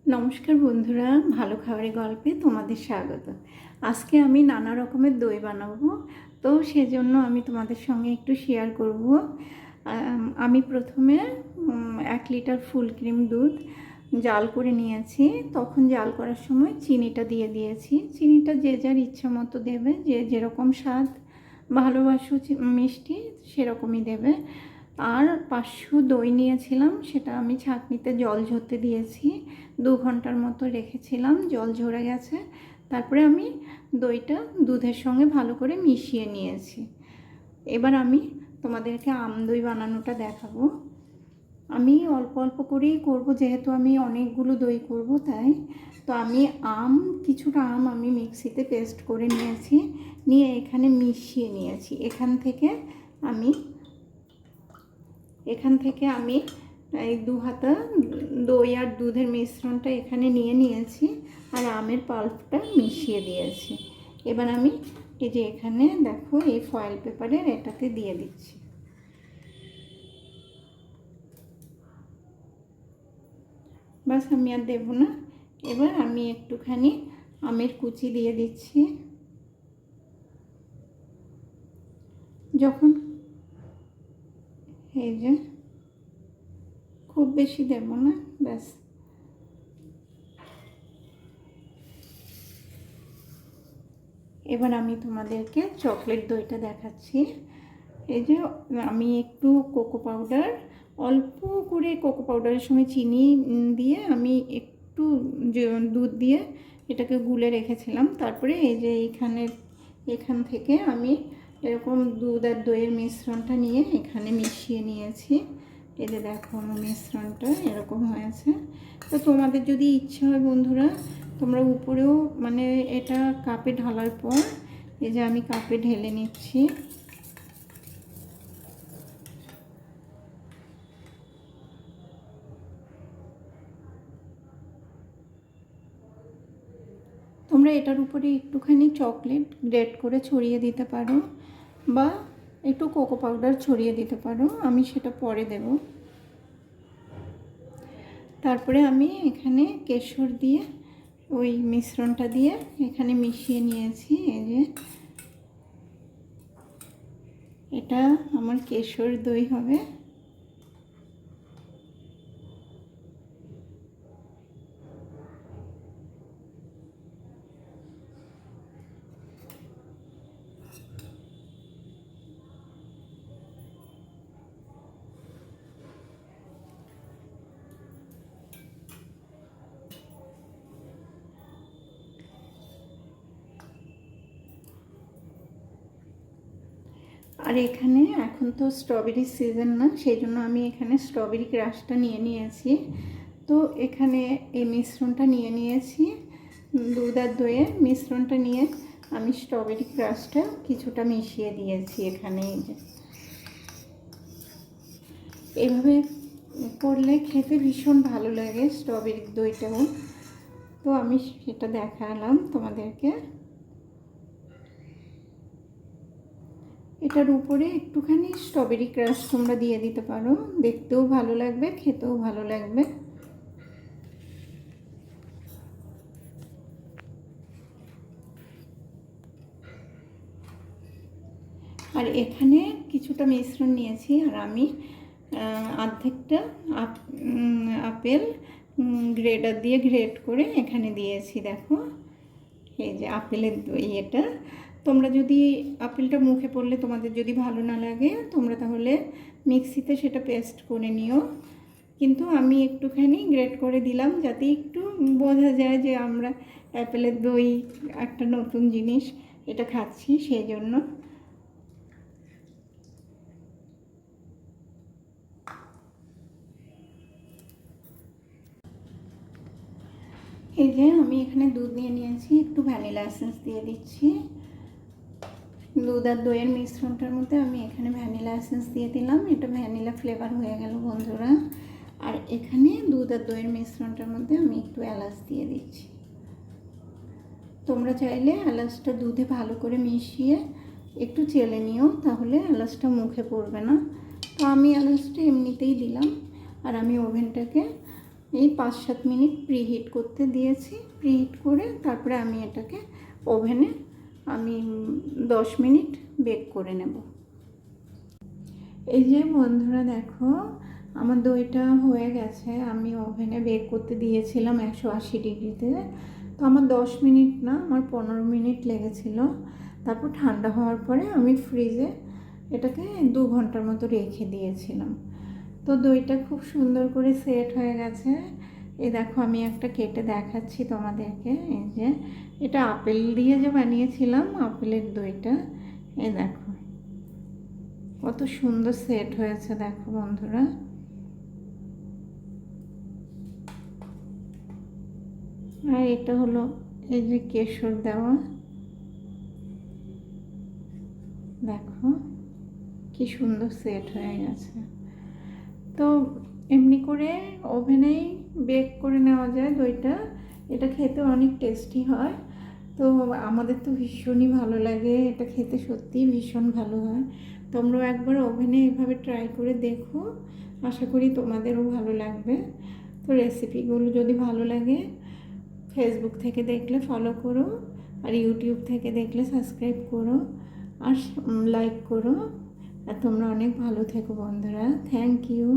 নমস্কার বন্ধুরা, ভালো খাবারের গল্পে তোমাদের স্বাগত। আজকে আমি নানা রকমের দই বানাবো, তো সেজন্য আমি তোমাদের সঙ্গে একটু শেয়ার করব। আমি প্রথমে 1 লিটার ফুল ক্রিম দুধ জাল করে নিয়েছি। তখন জাল করার সময় চিনিটা দিয়ে দিয়েছি। চিনিটা যে যার ইচ্ছা মতো দেবে, যে যেরকম স্বাদ ভালোবাসো মিষ্টি সেরকমই দেবে। আর 500 দই নিয়েছিলাম, সেটা আমি ছাঁকনিতে জল ঝরতে দিয়েছি। 2 ঘন্টার মতো রেখেছিলাম, জল ঝরে গেছে। তারপরে আমি দইটা দুধের সঙ্গে ভালো করে মিশিয়ে নিয়েছি। এবার আমি তোমাদেরকে আম দই বানানোটা দেখাবো। আমি অল্প অল্প করেই করব, যেহেতু আমি অনেকগুলো দই করব তাই। তো আমি কিছুটা আম আমি মিক্সিতে পেস্ট করে নিয়েছি, নিয়ে এখানে মিশিয়ে নিয়েছি। এখান থেকে আমি এই 2 হাতা দই আর দুধের মিশ্রণটা এখানে নিয়ে নিয়েছি, আর আমের পাল্পটা মিশিয়ে দিয়েছি। এবার আমি এই যে এখানে দেখো এই ফয়েল পেপারের এটাতে দিয়ে দিচ্ছি। বাস, আমি আর দেবো না। এবার আমি একটুখানি আমের কুচি দিয়ে দিচ্ছি। যখন এই যে খুব বেশি দেব না, ব্যাস। এবার আমি তোমাদেরকে চকলেট দইটা দেখাচ্ছি। এই যে আমি একটু কোকো পাউডার, অল্প করে কোকো পাউডারের সঙ্গে চিনি দিয়ে আমি একটু দুধ দিয়ে এটাকে গুলে রেখেছিলাম। তারপরে এই যে এখান থেকে আমি এরকম দুধ আর দইয়ের মিশ্রণটা নিয়ে এখানে মিশিয়ে নিয়েছি। এই যে দেখো আমার মিশ্রণটা এরকম হয়েছে। তো তোমাদের যদি ইচ্ছা হয় বন্ধুরা, তোমরা উপরেও মানে এটা কাপে ঢালার পর এই যে আমি কাপে ঢেলে নিচ্ছি। তোমরা এটার উপরে একটুখানি চকলেট গ্রেট করে ছড়িয়ে দিতে পারো, বা একটু কোকো পাউডার ছড়িয়ে দিতে পারো, আমি সেটা পরে দেব। তারপরে আমি এখানে কেশর দিয়ে ওই মিশ্রণটা দিয়ে এখানে মিশিয়ে নিয়েছি। এই যে এটা আমার কেশর দই হবে। আর এখানে এখন তো স্ট্রবেরির সিজন না, সেই জন্য আমি এখানে স্ট্রবেরি ক্রাশটা নিয়ে নিয়েছি। তো এখানে এই মিশ্রণটা নিয়ে নিয়েছি, দুধ আর দইয়ের মিশ্রণটা নিয়ে আমি স্ট্রবেরি ক্রাশটা কিছুটা মিশিয়ে দিয়েছি এখানে। এই যে এইভাবে করলে খেতে ভীষণ ভালো লাগে স্ট্রবেরির দইটাও। তো আমি সেটা দেখালাম তোমাদেরকে। এটার উপরে একটুখানি স্ট্রবেরি ক্রাশ তোমরা দিয়ে দিতে পারো, দেখতেও ভালো লাগবে, খেতেও ভালো লাগবে। আর এখানে কিছুটা মিশ্রণ নিয়েছি, আর আমি অর্ধেকটা আপেল গ্রেটার দিয়ে গ্রেট করে এখানে দিয়েছি। দেখো এই যে আপেলের দই এটা। তোমরা যদি আপেলটা মুখে পড়লে তোমাদের যদি ভালো না লাগে, তোমরা তাহলে মিক্সিতে সেটা পেস্ট করে নিও, কিন্তু আমি একটুখানি গ্রেট করে দিলাম যাতে একটু বোঝা যায় যে আমরা আপেলের দই একটা নতুন জিনিস এটা খাচ্ছি, সেই জন্য। এই যে আমি এখানে দুধ নিয়ে নিয়েছি, একটু ভ্যানিলা এসেন্স দিয়ে দিচ্ছি। দুধ আর দইয়ের মিশ্রণটার মধ্যে আমি এখানে ভ্যানিলা এসেন্স দিয়ে দিলাম, এটা ভ্যানিলা ফ্লেভার হয়ে গেল বন্ধুরা। আর এখানে দুধ আর দইয়ের মিশ্রণটার মধ্যে আমি একটু এলাচ দিয়ে দিচ্ছি। তোমরা চাইলে এলাচটা দুধে ভালো করে মিশিয়ে একটু চেলে নিও, তাহলে এলাচটা মুখে পড়বে না। তো আমি এলাচটা এমনিতেই দিলাম। আর আমি ওভেনটাকে এই 5-7 মিনিট প্রিহিট করতে দিয়েছি। প্রিহিট করে তারপরে আমি এটাকে ওভেনে 10 মিনিট বেক করে নেব। এই যে বন্ধুরা দেখো, আমার দইটা হয়ে গেছে। আমি ওভেনে বেক করতে দিয়েছিলাম 180 ডিগ্রিতে। তো আমার 10 মিনিট না, আমার 15 মিনিট লেগেছিল। তারপর ঠান্ডা হওয়ার পরে আমি ফ্রিজে এটাকে 2 ঘন্টার মতো রেখে দিয়েছিলাম। তো দইটা খুব সুন্দর করে সেট হয়ে গেছে। এই দেখো, আমি একটা কেটে দেখাচ্ছি তোমাদেরকে। এই যে এটা আপেল দিয়ে যে বানিয়েছিলাম, আপেলের দইটা। এই দেখো কত সুন্দর সেট হয়েছে, দেখো বন্ধুরা। আর এটা হলো এই যে কেশর দেওয়া, দেখো কি সুন্দর সেট হয়ে গেছে। তো এমনি করে ওভেনেই বেক করে নেওয়া যায় দইটা। এটা খেতে অনেক টেস্টি হয়। তো আমাদের তো ভীষণই ভালো লাগে, এটা খেতে সত্যিই ভীষণ ভালো হয়। তোমরাও একবার ওভেনে এভাবে ট্রাই করে দেখো, আশা করি তোমাদেরও ভালো লাগবে। তো রেসিপিগুলো যদি ভালো লাগে, ফেসবুক থেকে দেখলে ফলো করো, আর ইউটিউব থেকে দেখলে সাবস্ক্রাইব করো, আর লাইক করো। আর তোমরা অনেক ভালো থেকো বন্ধুরা। Thank you.